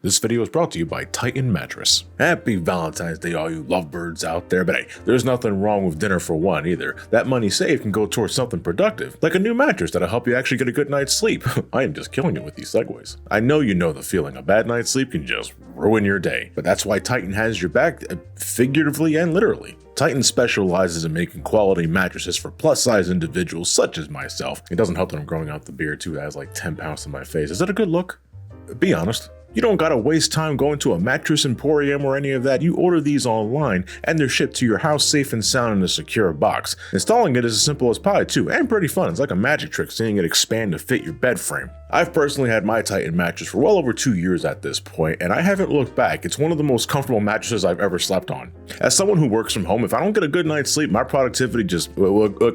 This video is brought to you by Titan Mattress. Happy Valentine's Day, all you lovebirds out there, but hey, there's nothing wrong with dinner for one either. That money saved can go towards something productive, like a new mattress that'll help you actually get a good night's sleep. I am just killing it with these segues. I know you know the feeling. A bad night's sleep can just ruin your day, but that's why Titan has your back, figuratively and literally. Titan specializes in making quality mattresses for plus-size individuals such as myself. It doesn't help that I'm growing out the beard too. That has like 10 pounds on my face. Is that a good look? Be honest. You don't gotta waste time going to a mattress emporium or any of that. You order these online and they're shipped to your house safe and sound in a secure box. Installing it is as simple as pie too, and pretty fun. It's like a magic trick seeing it expand to fit your bed frame. I've personally had my Titan mattress for well over 2 years at this point, and I haven't looked back. It's one of the most comfortable mattresses I've ever slept on. As someone who works from home, if I don't get a good night's sleep, my productivity just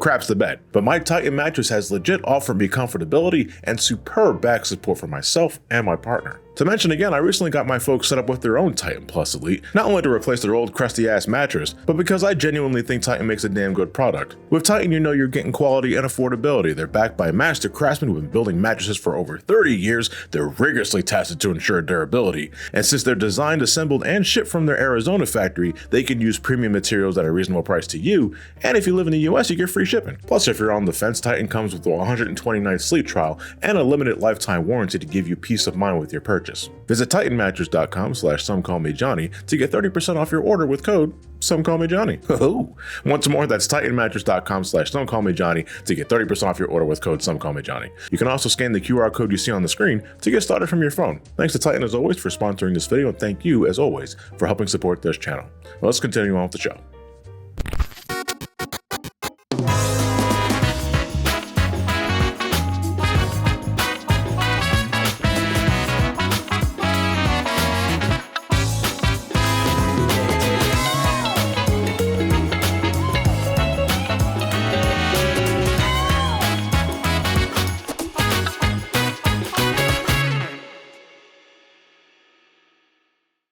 craps the bed. But my Titan mattress has legit offered me comfortability and superb back support for myself and my partner. To mention again, I recently got my folks set up with their own Titan Plus Elite, not only to replace their old crusty ass mattress, but because I genuinely think Titan makes a damn good product. With Titan, you know you're getting quality and affordability. They're backed by master craftsmen who've been building mattresses for over 30 years. They're rigorously tested to ensure durability. And since they're designed, assembled, and shipped from their Arizona factory, they can use premium materials at a reasonable price to you. And if you live in the US, you get free shipping. Plus, if you're on the fence, Titan comes with a 120-night sleep trial and a limited lifetime warranty to give you peace of mind with your purchase. Visit titanmattress.com/somecallmejohnny to get 30% off your order with code Somecallmejohnny. Oh, once more, that's titanmattress.com/somecallmejohnny to get 30% off your order with code Somecallmejohnny. You can also scan the QR code you see on the screen to get started from your phone. Thanks to Titan as always for sponsoring this video, and thank you as always for helping support this channel. Well, let's continue on with the show.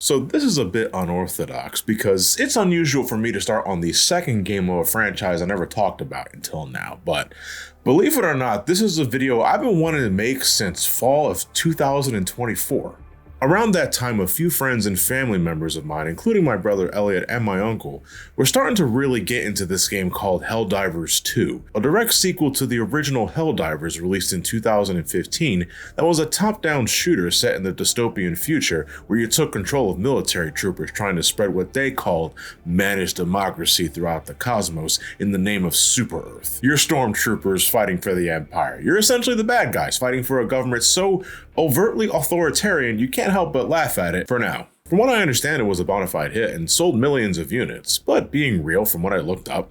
So this is a bit unorthodox because it's unusual for me to start on the second game of a franchise I never talked about until now, but believe it or not, this is a video I've been wanting to make since fall of 2024. Around that time, a few friends and family members of mine, including my brother Elliot and my uncle, were starting to really get into this game called Helldivers 2, a direct sequel to the original Helldivers released in 2015 that was a top-down shooter set in the dystopian future where you took control of military troopers trying to spread what they called managed democracy throughout the cosmos in the name of Super Earth. You're stormtroopers fighting for the Empire. You're essentially the bad guys fighting for a government so overtly authoritarian you can't help but laugh at it for now. From what I understand, it was a bona fide hit and sold millions of units, but being real from what I looked up,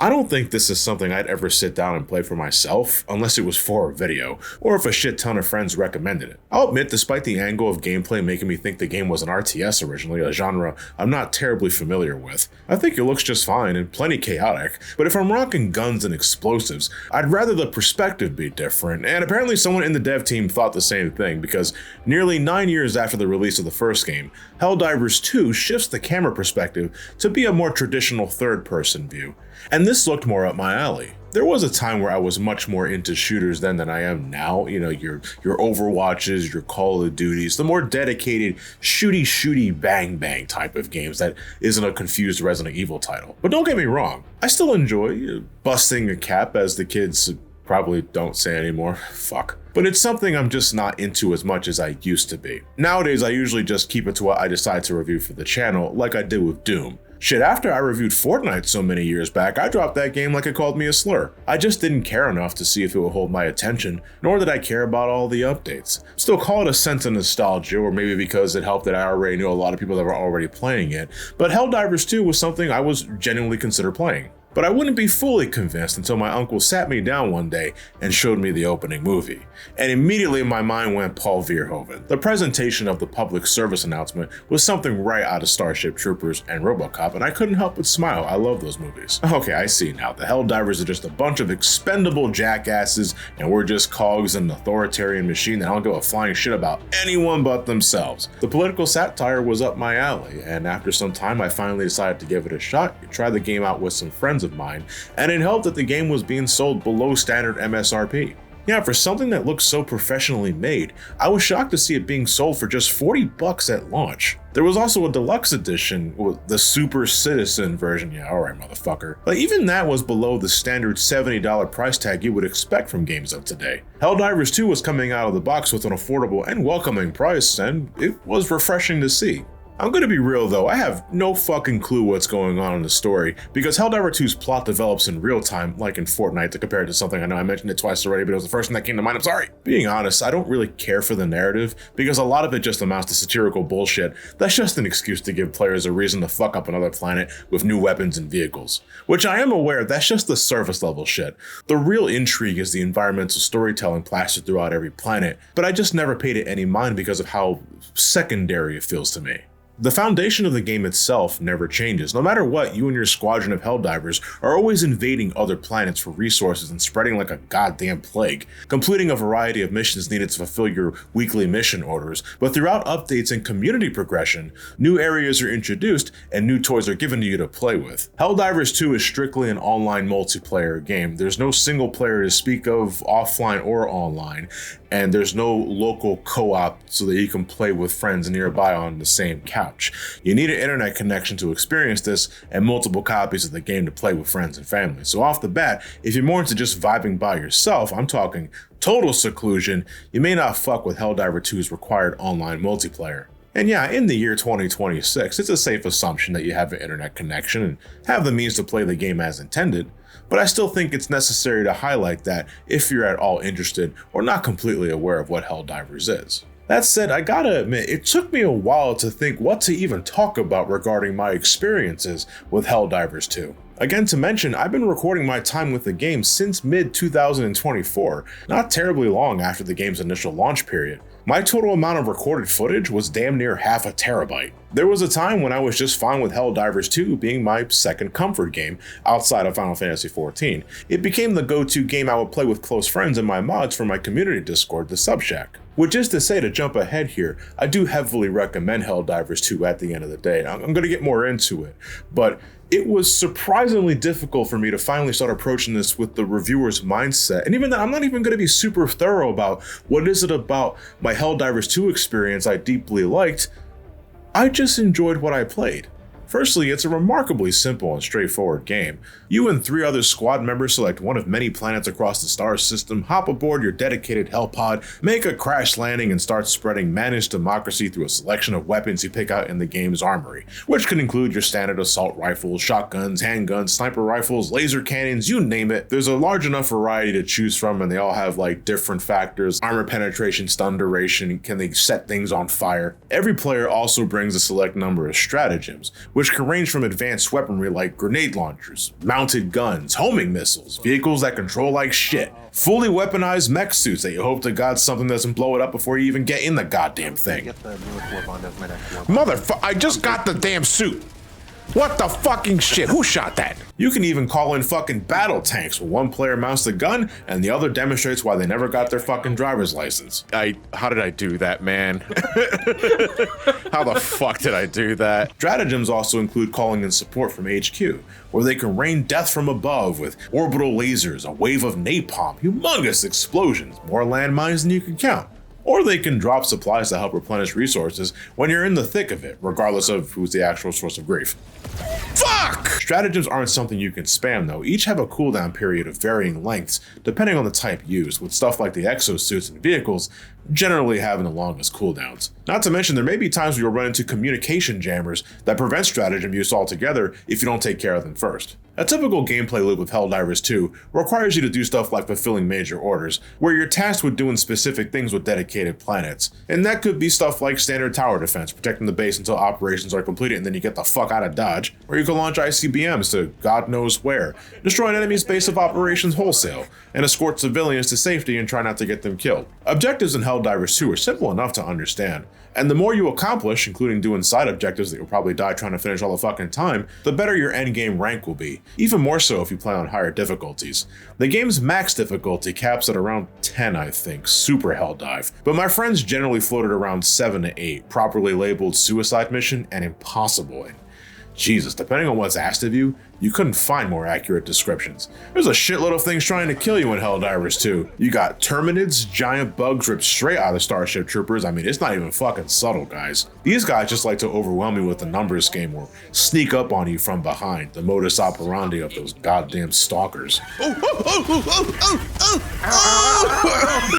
I don't think this is something I'd ever sit down and play for myself unless it was for a video, or if a shit ton of friends recommended it. I'll admit, despite the angle of gameplay making me think the game was an RTS originally, a genre I'm not terribly familiar with, I think it looks just fine and plenty chaotic, but if I'm rocking guns and explosives, I'd rather the perspective be different, and apparently someone in the dev team thought the same thing, because nearly 9 years after the release of the first game, Helldivers 2 shifts the camera perspective to be a more traditional third-person view. And this looked more up my alley. There was a time where I was much more into shooters then than I am now. You know, your Overwatches, your Call of Duties, the more dedicated shooty bang bang type of games that isn't a confused Resident Evil title. But don't get me wrong, I still enjoy busting a cap, as the kids probably don't say anymore. Fuck. But it's something I'm just not into as much as I used to be. Nowadays, I usually just keep it to what I decide to review for the channel, like I did with Doom. Shit, after I reviewed Fortnite so many years back, I dropped that game like it called me a slur. I just didn't care enough to see if it would hold my attention, nor did I care about all the updates. Still call it a sense of nostalgia, or maybe because it helped that I already knew a lot of people that were already playing it, but Helldivers 2 was something I was genuinely consider playing. But I wouldn't be fully convinced until my uncle sat me down one day and showed me the opening movie. And immediately my mind went Paul Verhoeven. The presentation of the public service announcement was something right out of Starship Troopers and RoboCop, and I couldn't help but smile. I love those movies. Okay, I see now. The Helldivers are just a bunch of expendable jackasses, and we're just cogs in an authoritarian machine that don't give a flying shit about anyone but themselves. The political satire was up my alley, and after some time I finally decided to give it a shot, try the game out with some friends of mine, and it helped that the game was being sold below standard MSRP. Yeah, for something that looks so professionally made, I was shocked to see it being sold for just $40 at launch. There was also a deluxe edition with the Super Citizen version. Yeah, alright, motherfucker. But even that was below the standard $70 price tag you would expect from games of today. Helldivers 2 was coming out of the box with an affordable and welcoming price, and it was refreshing to see. I'm gonna be real though, I have no fucking clue what's going on in the story, because Helldivers 2's plot develops in real time, like in Fortnite, to compare it to something I know I mentioned it twice already, but it was the first thing that came to mind, I'm sorry. Being honest, I don't really care for the narrative, because a lot of it just amounts to satirical bullshit that's just an excuse to give players a reason to fuck up another planet with new weapons and vehicles. Which I am aware, that's just the surface level shit. The real intrigue is the environmental storytelling plastered throughout every planet, but I just never paid it any mind because of how secondary it feels to me. The foundation of the game itself never changes. No matter what, you and your squadron of Helldivers are always invading other planets for resources and spreading like a goddamn plague, completing a variety of missions needed to fulfill your weekly mission orders, but throughout updates and community progression, new areas are introduced and new toys are given to you to play with. Helldivers 2 is strictly an online multiplayer game. There's no single player to speak of, offline or online, and there's no local co-op so that you can play with friends nearby on the same couch. You need an internet connection to experience this and multiple copies of the game to play with friends and family. So off the bat, if you're more into just vibing by yourself, I'm talking total seclusion, you may not fuck with Helldivers 2's required online multiplayer. And yeah, in the year 2026, it's a safe assumption that you have an internet connection and have the means to play the game as intended. But I still think it's necessary to highlight that if you're at all interested or not completely aware of what Helldivers is. That said, I gotta admit, it took me a while to think what to even talk about regarding my experiences with Helldivers 2. Again, to mention, I've been recording my time with the game since mid-2024, not terribly long after the game's initial launch period. My total amount of recorded footage was damn near half a terabyte. There was a time when I was just fine with Helldivers 2 being my second comfort game outside of Final Fantasy XIV. It became the go-to game I would play with close friends and my mods for my community Discord, the Subshack. Which is to say, to jump ahead here, I do heavily recommend Helldivers 2 at the end of the day. I'm going to get more into it, but it was surprisingly difficult for me to finally start approaching this with the reviewer's mindset. And even then, I'm not even going to be super thorough about what is it about my Helldivers 2 experience I deeply liked. I just enjoyed what I played. Firstly, it's a remarkably simple and straightforward game. You and 3 other squad members select one of many planets across the star system, hop aboard your dedicated Hellpod, make a crash landing, and start spreading managed democracy through a selection of weapons you pick out in the game's armory, which can include your standard assault rifles, shotguns, handguns, sniper rifles, laser cannons, you name it. There's a large enough variety to choose from, and they all have like different factors: armor penetration, stun duration, can they set things on fire. Every player also brings a select number of stratagems, which can range from advanced weaponry like grenade launchers, mounted guns, homing missiles, vehicles that control like shit, fully weaponized mech suits that you hope to God something doesn't blow it up before you even get in the goddamn thing. Motherfucker, I just got the damn suit. What the fucking shit? Who shot that? You can even call in fucking battle tanks where one player mounts the gun and the other demonstrates why they never got their fucking driver's license. How did I do that, man? How the fuck did I do that? Stratagems also include calling in support from HQ, where they can rain death from above with orbital lasers, a wave of napalm, humongous explosions, more landmines than you can count. Or they can drop supplies to help replenish resources when you're in the thick of it, regardless of who's the actual source of grief. Fuck! Stratagems aren't something you can spam though. Each have a cooldown period of varying lengths, depending on the type used, with stuff like the exosuits and vehicles generally having the longest cooldowns. Not to mention, there may be times where you'll run into communication jammers that prevent stratagem use altogether if you don't take care of them first. A typical gameplay loop with Helldivers 2 requires you to do stuff like fulfilling major orders, where you're tasked with doing specific things with dedicated planets. And that could be stuff like standard tower defense, protecting the base until operations are completed and then you get the fuck out of Dodge, or you can launch ICBMs to God knows where, destroy an enemy's base of operations wholesale, and escort civilians to safety and try not to get them killed. Objectives in Helldivers 2 are simple enough to understand, and the more you accomplish, including doing side objectives that you'll probably die trying to finish all the fucking time, the better your endgame rank will be, even more so if you play on higher difficulties. The game's max difficulty caps at around 10, I think, super Helldive, but my friends generally floated around 7 to 8, properly labeled suicide mission and impossible. And Jesus, depending on what's asked of you, You couldn't find more accurate descriptions. There's a shitload of things trying to kill you in Helldivers 2. You got Terminids, giant bugs ripped straight out of Starship Troopers. I mean, it's not even fucking subtle, guys. These guys just like to overwhelm you with the numbers game or sneak up on you from behind, the modus operandi of those goddamn stalkers.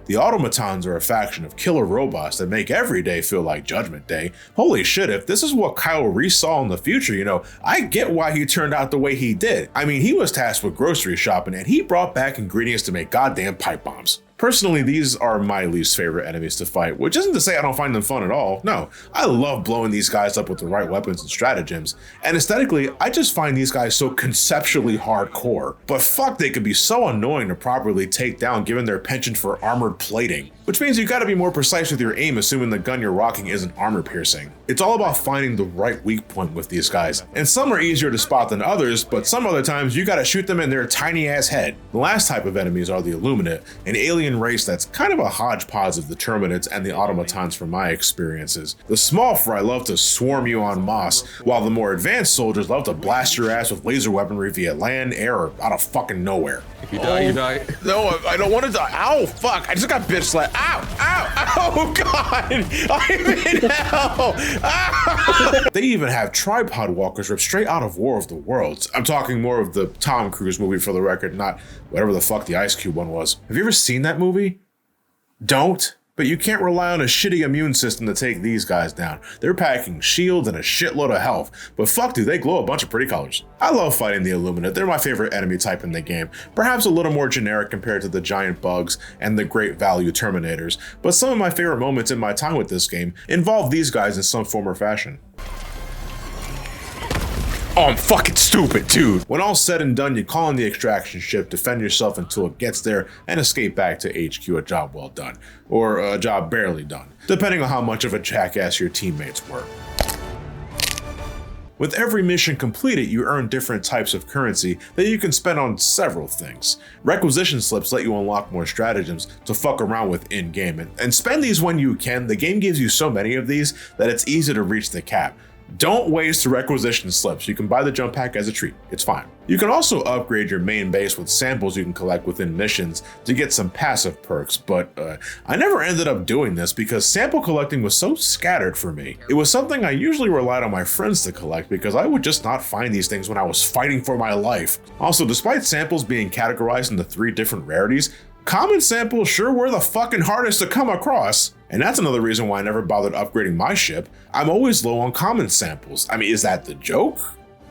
The automatons are a faction of killer robots that make every day feel like Judgment Day. Holy shit, if this is what Kyle Reese saw in the future, you know, I get why he turned out the way he did. I mean, he was tasked with grocery shopping and he brought back ingredients to make goddamn pipe bombs. Personally, these are my least favorite enemies to fight, which isn't to say I don't find them fun at all. No, I love blowing these guys up with the right weapons and stratagems. And aesthetically, I just find these guys so conceptually hardcore. But fuck, they could be so annoying to properly take down given their penchant for armored plating. Which means you gotta be more precise with your aim, assuming the gun you're rocking isn't armor piercing. It's all about finding the right weak point with these guys. And some are easier to spot than others, but some other times you gotta shoot them in their tiny ass head. The last type of enemies are the Illuminate, an alien race that's kind of a hodgepodge of the Terminids and the automatons from my experiences. The small fry love to swarm you en masse, while the more advanced soldiers love to blast your ass with laser weaponry via land, air, or out of fucking nowhere. If you die, you die. No, I don't want to die. Ow, fuck, I just got bitch slapped. Ow, ow, oh god, I'm in hell. Ow. They even have tripod walkers ripped straight out of War of the Worlds. I'm talking more of the Tom Cruise movie for the record, not whatever the fuck the Ice Cube one was. Have you ever seen that movie? Don't. But you can't rely on a shitty immune system to take these guys down. They're packing shields and a shitload of health, but fuck dude, they glow a bunch of pretty colors. I love fighting the Illuminate, they're my favorite enemy type in the game. Perhaps a little more generic compared to the giant bugs and the great value Terminators, but some of my favorite moments in my time with this game involve these guys in some form or fashion. Oh, I'm fucking stupid, dude. When all's said and done, you call in the extraction ship, defend yourself until it gets there, and escape back to HQ, a job well done. Or a job barely done, depending on how much of a jackass your teammates were. With every mission completed, you earn different types of currency that you can spend on several things. Requisition slips let you unlock more stratagems to fuck around with in-game, and spend these when you can. The game gives you so many of these that it's easy to reach the cap. Don't waste requisition slips. You can buy the jump pack as a treat. It's fine. You can also upgrade your main base with samples you can collect within missions to get some passive perks, but I never ended up doing this because sample collecting was so scattered for me. It was something I usually relied on my friends to collect because I would just not find these things when I was fighting for my life. Also, despite samples being categorized into 3 different rarities, common samples sure were the fucking hardest to come across. And that's another reason why I never bothered upgrading my ship. I'm always low on common samples. I mean, is that the joke?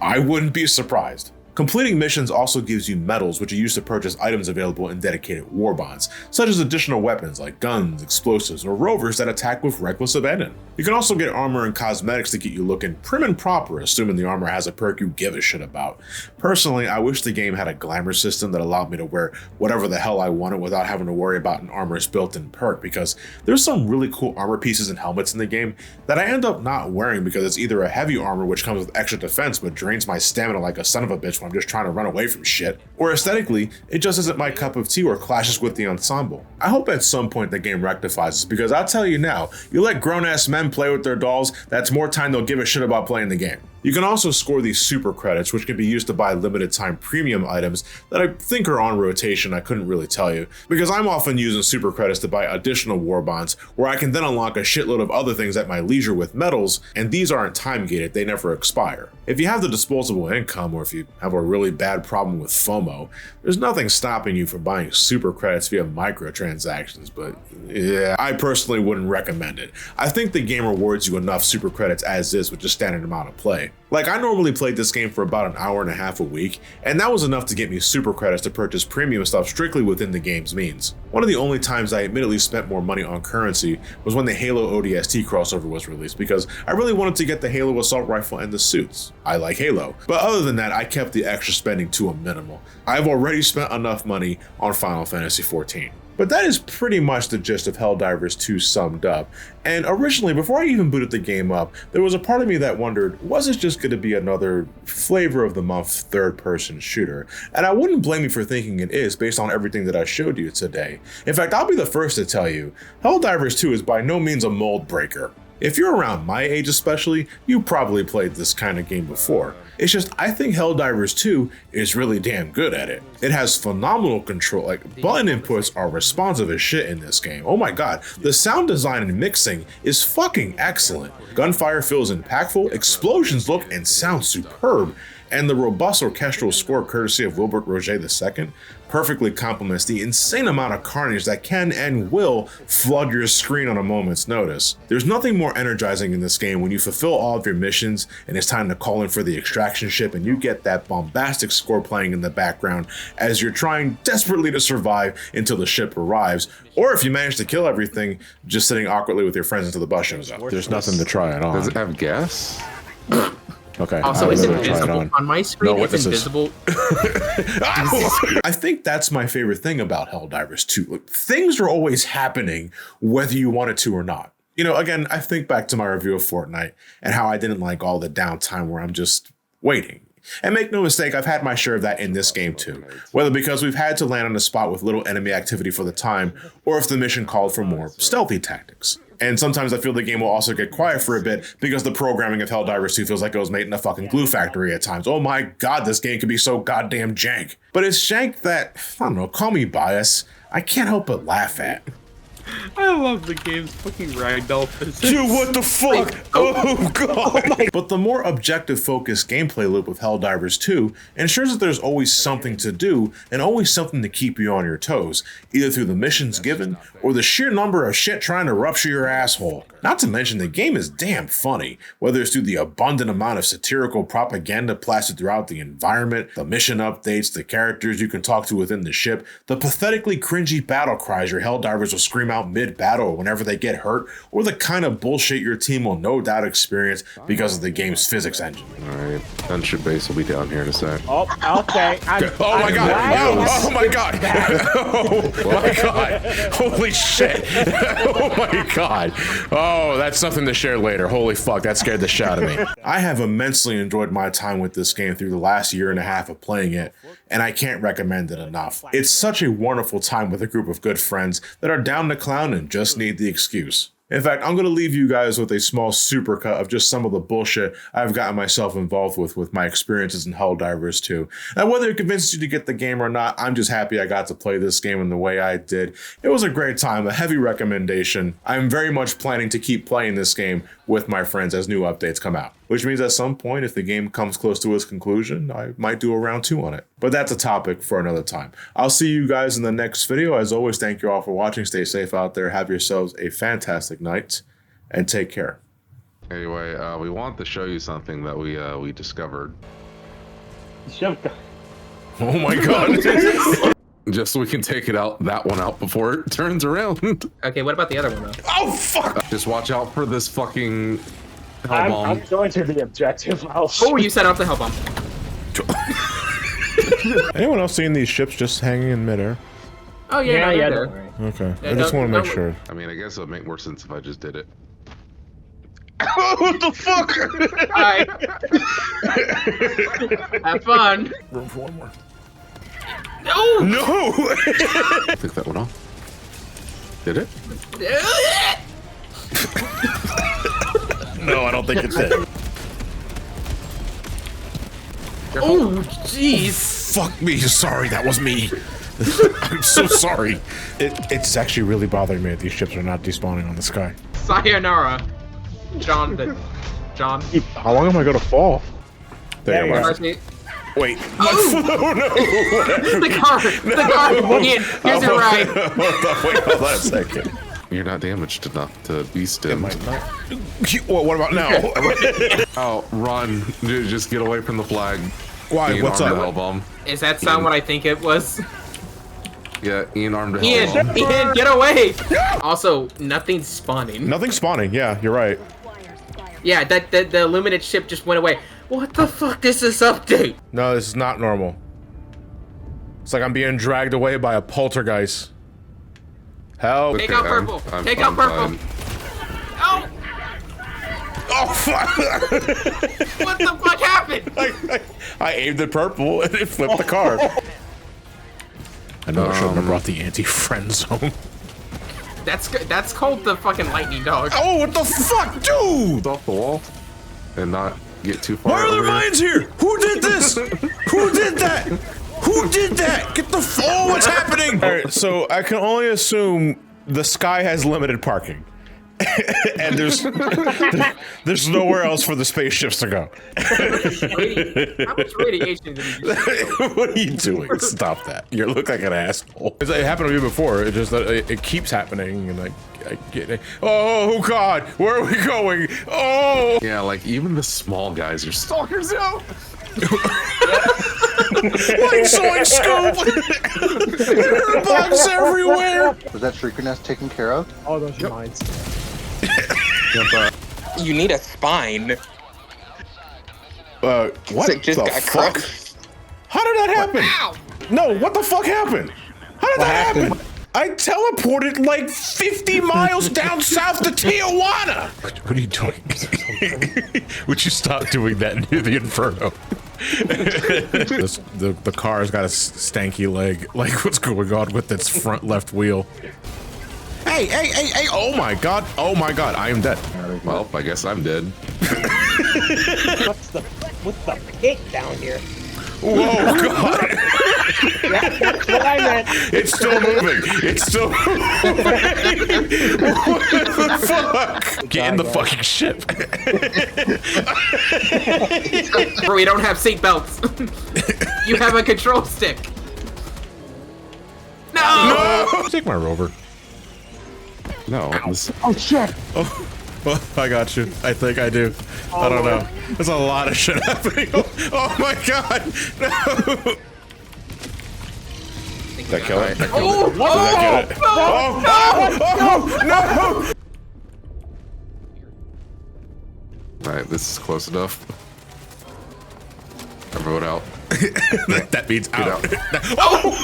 I wouldn't be surprised. Completing missions also gives you medals, which are used to purchase items available in dedicated war bonds, such as additional weapons like guns, explosives, or rovers that attack with reckless abandon. You can also get armor and cosmetics to get you looking prim and proper, assuming the armor has a perk you give a shit about. Personally, I wish the game had a glamour system that allowed me to wear whatever the hell I wanted without having to worry about an armor's built-in perk, because there's some really cool armor pieces and helmets in the game that I end up not wearing because it's either a heavy armor which comes with extra defense but drains my stamina like a son of a bitch when I'm just trying to run away from shit, or aesthetically, it just isn't my cup of tea or clashes with the ensemble. I hope at some point the game rectifies this, because I'll tell you now, you let grown-ass men play with their dolls, that's more time they'll give a shit about playing the game. You can also score these super credits, which can be used to buy limited time premium items that I think are on rotation. I couldn't really tell you, because I'm often using super credits to buy additional war bonds, where I can then unlock a shitload of other things at my leisure with medals, and these aren't time gated, they never expire. If you have the disposable income, or if you have a really bad problem with FOMO, there's nothing stopping you from buying super credits via microtransactions, but yeah, I personally wouldn't recommend it. I think the game rewards you enough super credits as is with just standard amount of play. Like, I normally played this game for about an hour and a half a week, and that was enough to get me super credits to purchase premium stuff strictly within the game's means. One of the only times I admittedly spent more money on currency was when the Halo ODST crossover was released, because I really wanted to get the Halo assault rifle and the suits. I like Halo. But other than that, I kept the extra spending to a minimal. I've already spent enough money on Final Fantasy XIV. But that is pretty much the gist of Helldivers 2 summed up. And originally, before I even booted the game up, there was a part of me that wondered, was this just going to be another flavor of the month third-person shooter? And I wouldn't blame you for thinking it is, based on everything that I showed you today. In fact, I'll be the first to tell you, Helldivers 2 is by no means a mold breaker. If you're around my age especially, you probably played this kind of game before. It's just, I think Helldivers 2 is really damn good at it. It has phenomenal control, like button inputs are responsive as shit in this game. Oh my god, the sound design and mixing is fucking excellent. Gunfire feels impactful, explosions look and sound superb, and the robust orchestral score courtesy of Wilbert Roget II perfectly complements the insane amount of carnage that can and will flood your screen on a moment's notice. There's nothing more energizing in this game when you fulfill all of your missions and it's time to call in for the extraction ship and you get that bombastic score playing in the background as you're trying desperately to survive until the ship arrives, or if you manage to kill everything, just sitting awkwardly with your friends until the bus shows up. There's nothing to try at all. Does it have gas? Okay. Also, it's invisible on my screen. No, it's invisible. I think that's my favorite thing about Helldivers 2. Look, things are always happening whether you want it to or not. You know, again, I think back to my review of Fortnite and how I didn't like all the downtime where I'm just waiting. And make no mistake, I've had my share of that in this game too. Whether because we've had to land on a spot with little enemy activity for the time, or if the mission called for more stealthy tactics. And sometimes I feel the game will also get quiet for a bit because the programming of Helldivers 2 feels like it was made in a fucking glue factory at times. Oh my god, this game can be so goddamn jank. But it's jank that, I don't know, call me biased, I can't help but laugh at. I love the game's fucking ragdoll physics. Dude, what the fuck? Oh god. But the more objective focused gameplay loop of Helldivers 2 ensures that there's always something to do and always something to keep you on your toes, either through the missions given or the sheer number of shit trying to rupture your asshole. Not to mention the game is damn funny, whether it's through the abundant amount of satirical propaganda plastered throughout the environment, the mission updates, the characters you can talk to within the ship, the pathetically cringy battle cries your Helldivers will scream out mid-battle or whenever they get hurt, or the kind of bullshit your team will no doubt experience because of the game's physics engine. Alright, gunship base will be down here in a sec. Oh, okay. Oh my god! Oh my god! Oh my god! Holy shit! Oh my god! Oh, that's something to share later. Holy fuck, that scared the shit out of me. I have immensely enjoyed my time with this game through the last year and a half of playing it, and I can't recommend it enough. It's such a wonderful time with a group of good friends that are down to clown and just need the excuse. In fact, I'm going to leave you guys with a small supercut of just some of the bullshit I've gotten myself involved with my experiences in Helldivers 2. And whether it convinces you to get the game or not, I'm just happy I got to play this game in the way I did. It was a great time, a heavy recommendation. I'm very much planning to keep playing this game with my friends as new updates come out. Which means at some point, if the game comes close to its conclusion, I might do a round 2 on it. But that's a topic for another time. I'll see you guys in the next video. As always, thank you all for watching. Stay safe out there. Have yourselves a fantastic night, and take care. Anyway, we want to show you something that we discovered. Oh my god. Just so we can take that one out before it turns around. Okay, what about the other one though? Oh fuck! Just watch out for this fucking hell I'm bomb. going to the objective. Oh, you set off the hell bomb. Anyone else seeing these ships just hanging in midair? Oh yeah, Yeah, no, don't they're worry. Okay, Yeah, I just don't- want to make don't- sure. I mean, I guess it would make more sense if I just did it. What the fuck? Alright. Have fun. Room for one more. No! No! Took that one off. Did it? No, I don't think it's it. Oh, jeez. Fuck me, sorry, that was me. I'm so sorry. It's actually really bothering me that these ships are not despawning on the sky. Sayonara. John. How long am I gonna fall? There you are. Wait. Wait. Oh no! The car! Ian, here's your ride. Wait, hold on a second. You're not damaged enough to be stemmed. Well, what about now? Oh, run. Dude, just get away from the flag. Why? Ian What's armed up? a hell bomb. Is that sound what I think it was? Yeah, Ian armed a hell Ian, bomb. Ian, get away! Also, nothing's spawning. Nothing's spawning. Yeah, you're right. Yeah, the illuminated ship just went away. What the fuck is this update? No, this is not normal. It's like I'm being dragged away by a poltergeist. Help! Take out I'm- purple. I'm Take out purple. fine. Oh! Oh fuck! What the fuck happened? I aimed at purple and it flipped the car. I know I shouldn't have brought the anti-friend zone. That's called the fucking lightning dog. Oh, what the fuck, dude? Off the wall and not get too far. Why are there over here. mines here? Who did this? Who did that? Who did that? Get the oh, what's happening? All right, so I can only assume the sky has limited parking. And there's nowhere else for the spaceships to go. How much radiation did you just What are you doing? Stop that. You look like an asshole. It happened to me before. It's just that it keeps happening, and I get it. Oh God, where are we going? Oh! Yeah, like even the small guys are stalkers out. Like soy scoop! There are bugs everywhere! Was that shrieker nest taken care of? Oh, those are mines. You need a spine. What It just the got fuck? crushed. How did that happen? Ow! No, what the fuck happened? How did that happen? I teleported like 50 miles down south to Tijuana! What are you doing? Would you stop doing that near the Inferno? The car's got a stanky leg. Like, what's going on with its front left wheel? Hey, hey, hey, hey! Oh my God! Oh my God! I am dead. Well, I guess I'm dead. What's the pit down here? Whoa, God! That's what I meant. It's still moving. It's still moving. What the fuck? Get in the fucking ship. Bro, we don't have seat belts. You have a control stick. No! Take my rover. No. This, Oh shit! Well, I got you. I think I do. I don't know. There's a lot of shit happening. Oh my God! No! Did that kill it? Oh! Did that get it? Oh! No! Alright, this is close enough. I wrote out. That means out. Oh!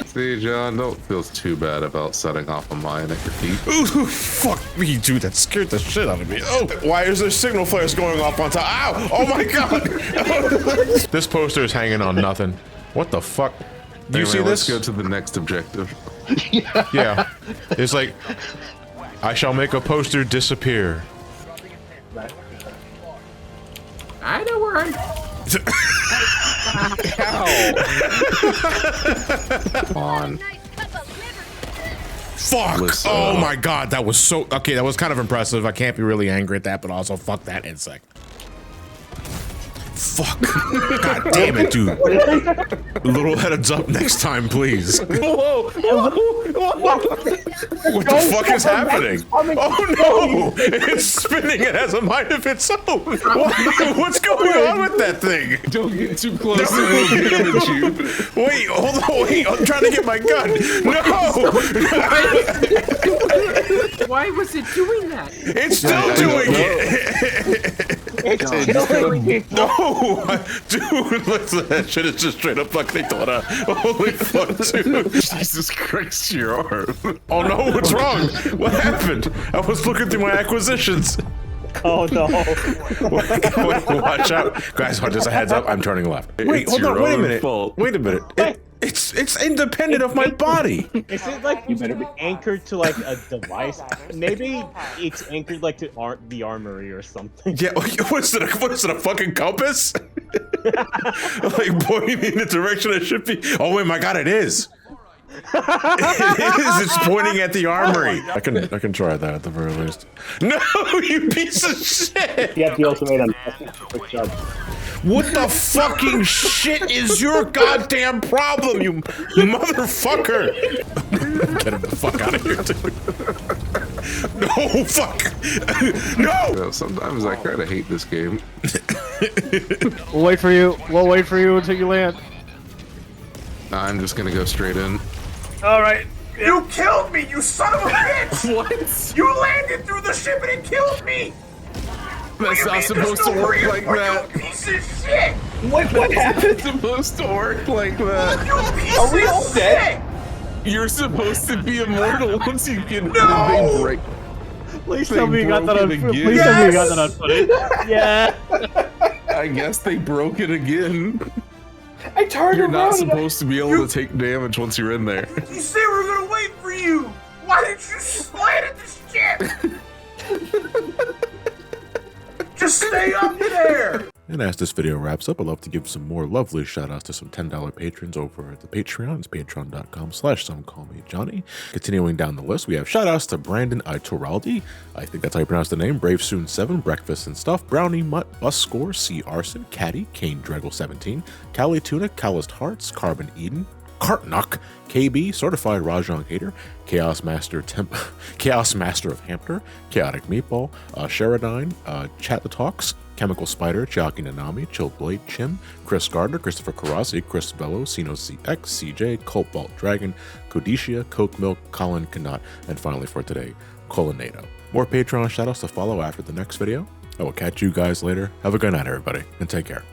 See, John, don't feel too bad about setting off a mine at your feet. Ooh, fuck me, dude. That scared the shit out of me. Oh, why is there signal flares going off on top? Ow! Oh my God! This poster is hanging on nothing. What the fuck? Do you Anyway, see let's this? go to the next objective. Yeah. It's like, I shall make a poster disappear. I know where I'm. Come on. Fuck! Listen. Oh my God, that was so okay. That was kind of impressive. I can't be really angry at that, but also fuck that insect. Fuck! God damn it, dude. A little heads up next time, please. Whoa! What the fuck is happening? Oh no! It's spinning. It has a mind of its own. What's going on with that thing? Don't get too close to it, damage you. Wait, hold on, wait. I'm trying to get my gun. No! Why was it doing that? It's still doing it. No, dude, listen, that shit is just straight up fucking Dora. Holy fuck, dude. Jesus Christ, your arm. Oh no, what's wrong? What happened? I was looking through my acquisitions. Oh no! Watch out, guys. Just a heads up. I'm turning left. Wait, It's hold on. your Wait a own minute. fault. Wait a minute. It's independent of my body. Is it like anchored to like a device? Maybe it's anchored like to the armory or something. Yeah. What's it? What's it? A fucking compass? Like pointing in the direction it should be. Oh wait, my God, it is. It is. It's pointing at the armory. I can try that at the very least. No, you piece of shit. You have the ultimatum. Quick job. What the fucking shit is your goddamn problem, you motherfucker? Get him the fuck out of here, dude. No, fuck. No. You know, sometimes I kind of hate this game. We'll wait for you. We'll wait for you until you land. I'm just gonna go straight in. All right. You killed me, you son of a bitch! What? You landed through the ship and it killed me! That's not supposed to work like that. You piece of shit! What happened? It's supposed to work like that. You piece of shit! You're supposed to be immortal once you get No! they break. Please They tell me you got that on. broke it Please again. tell me you got that on footage. Yeah. I guess they broke it again. I turned You're around. not supposed to be able to take damage once you're in there. You said we were gonna wait for you. Why didn't you slide at the ship? Just stay up there. And as this video wraps up, I'd love to give some more lovely shout-outs to some $10 patrons over at the Patreon. It's patreon.com/somecallmejohnny. Continuing down the list, we have shout-outs to Brandon Ituraldi, I think that's how you pronounce the name, Brave Soon 7, Breakfast and Stuff, Brownie Mutt, Bus Score, C. Arson, Caddy, Kane Dreggle 17, Cali Tuna, Calloused Hearts, Carbon Eden, Cartnock, KB, Certified Rajong Hater, Chaos Master of Hamper, Chaotic Meatball, Sheridine, Chat the Talks, Chemical Spider, Chiaki Nanami, Chilled Blade, Chim, Chris Gardner, Christopher Karasi, Chris Bello, Sino CX, CJ, Cult Vault Dragon, Codicia, Coke Milk, Colin Kanat, and finally for today, Colonado. More Patreon shoutouts to follow after the next video. I will catch you guys later. Have a good night, everybody, and take care.